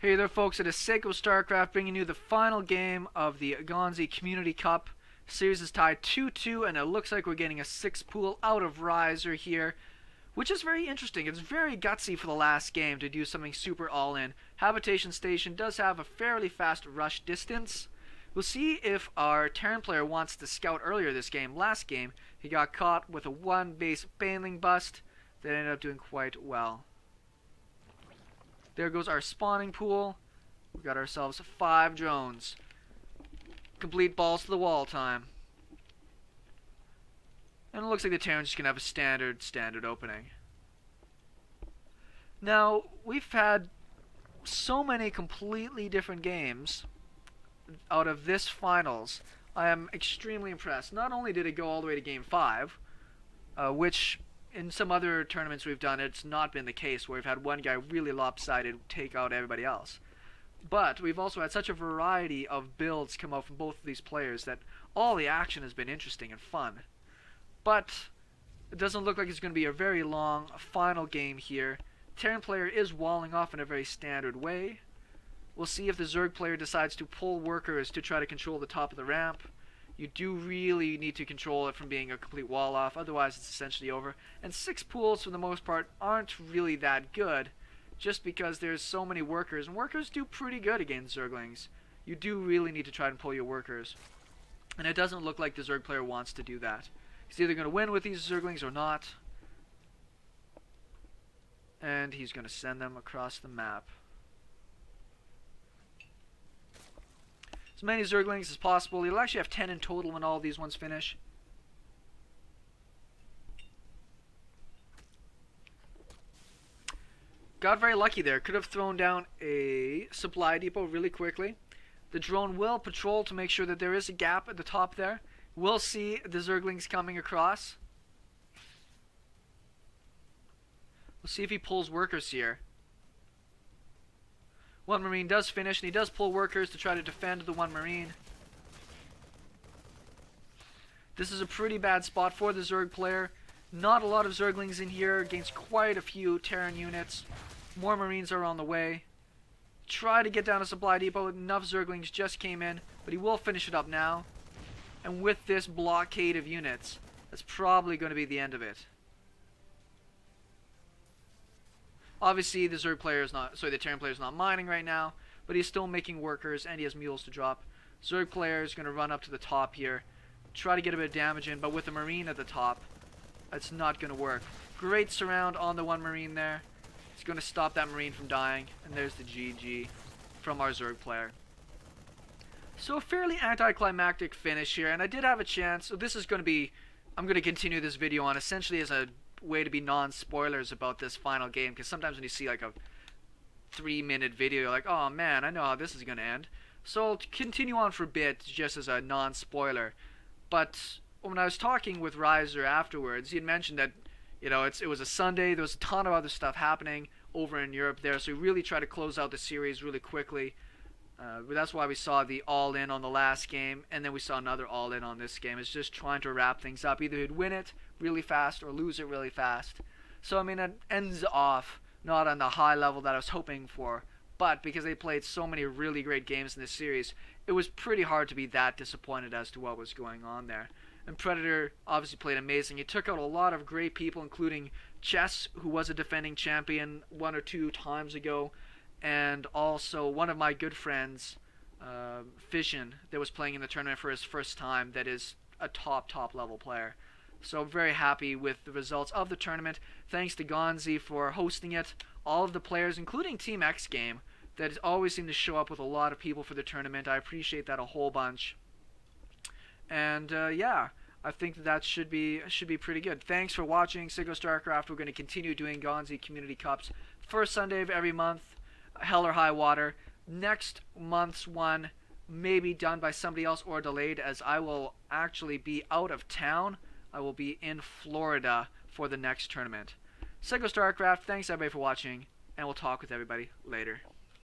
Hey there folks, it is SeKo Starcraft bringing you the final game of the Gonzi Community Cup. Series is tied 2-2 and it looks like we're getting a 6 pool out of Riser here, which is very interesting. It's very gutsy for the last game to do something super all-in. Habitation Station does have a fairly fast rush distance. We'll see if our Terran player wants to scout earlier this game. Last game, he got caught with a 1 base Baneling bust that ended up doing quite well. There goes our spawning pool. We've got ourselves 5 drones. Complete balls to the wall time. And it looks like the Terran's just going to have a standard opening. Now, we've had so many completely different games out of this finals. I am extremely impressed. Not only did it go all the way to Game 5, which in some other tournaments we've done, it's not been the case where we've had one guy really lopsided take out everybody else. But we've also had such a variety of builds come out from both of these players that all the action has been interesting and fun. But it doesn't look like it's going to be a very long final game here. Terran player is walling off in a very standard way. We'll see if the Zerg player decides to pull workers to try to control the top of the ramp. You do really need to control it from being a complete wall off, otherwise it's essentially over. And 6 pools for the most part aren't really that good, just because there's so many workers, and workers do pretty good against Zerglings. You do really need to try and pull your workers. And it doesn't look like the Zerg player wants to do that. He's either going to win with these Zerglings or not. And he's going to send them across the map. As many Zerglings as possible. You'll actually have 10 in total when all of these ones finish. Got very lucky there. Could have thrown down a supply depot really quickly. The drone will patrol to make sure that there is a gap at the top there. We'll see the Zerglings coming across. We'll see if he pulls workers here. One Marine does finish, and he does pull workers to try to defend the one Marine. This is a pretty bad spot for the Zerg player. Not a lot of Zerglings in here against quite a few Terran units. More Marines are on the way. Try to get down a supply depot. Enough Zerglings just came in, but he will finish it up now. And with this blockade of units, that's probably going to be the end of it. Obviously, the Zerg player is not, the Terran player is not mining right now, but he's still making workers and he has mules to drop. Zerg player is going to run up to the top here, try to get a bit of damage in, but with the Marine at the top, that's not going to work. Great surround on the one Marine there. It's going to stop that Marine from dying, and there's the GG from our Zerg player. So a fairly anticlimactic finish here, and I did have a chance. So this is going to be, I'm going to continue this video on essentially as a way to be non-spoilers about this final game, because sometimes when you see like a 3-minute video, you're like, oh man, I know how this is going to end. So I'll continue on for a bit just as a non-spoiler. But when I was talking with Riser afterwards, he had mentioned that, you know, it was a Sunday, there was a ton of other stuff happening over in Europe there, so we really tried to close out the series really quickly. But that's why we saw the all-in on the last game, and then we saw another all-in on this game. It's just trying to wrap things up. Either he'd win it really fast or lose it really fast. So, I mean, it ends off not on the high level that I was hoping for, but because they played so many really great games in this series, it was pretty hard to be that disappointed as to what was going on there. And Predator obviously played amazing. He took out a lot of great people, including Chess, who was a defending champion 1 or 2 times ago, and also one of my good friends, Fission, that was playing in the tournament for his first time, that is a top level player. So I'm very happy with the results of the tournament. Thanks to Gonzi for hosting it. All of the players, including Team X Game, that always seem to show up with a lot of people for the tournament. I appreciate that a whole bunch. And yeah, I think that should be pretty good. Thanks for watching SeKo Starcraft. We're going to continue doing Gonzi Community Cups first Sunday of every month, hell or high water. Next month's one may be done by somebody else or delayed, as I will actually be out of town. I will be in Florida for the next tournament. SeKo Starcraft, thanks everybody for watching, and we'll talk with everybody later.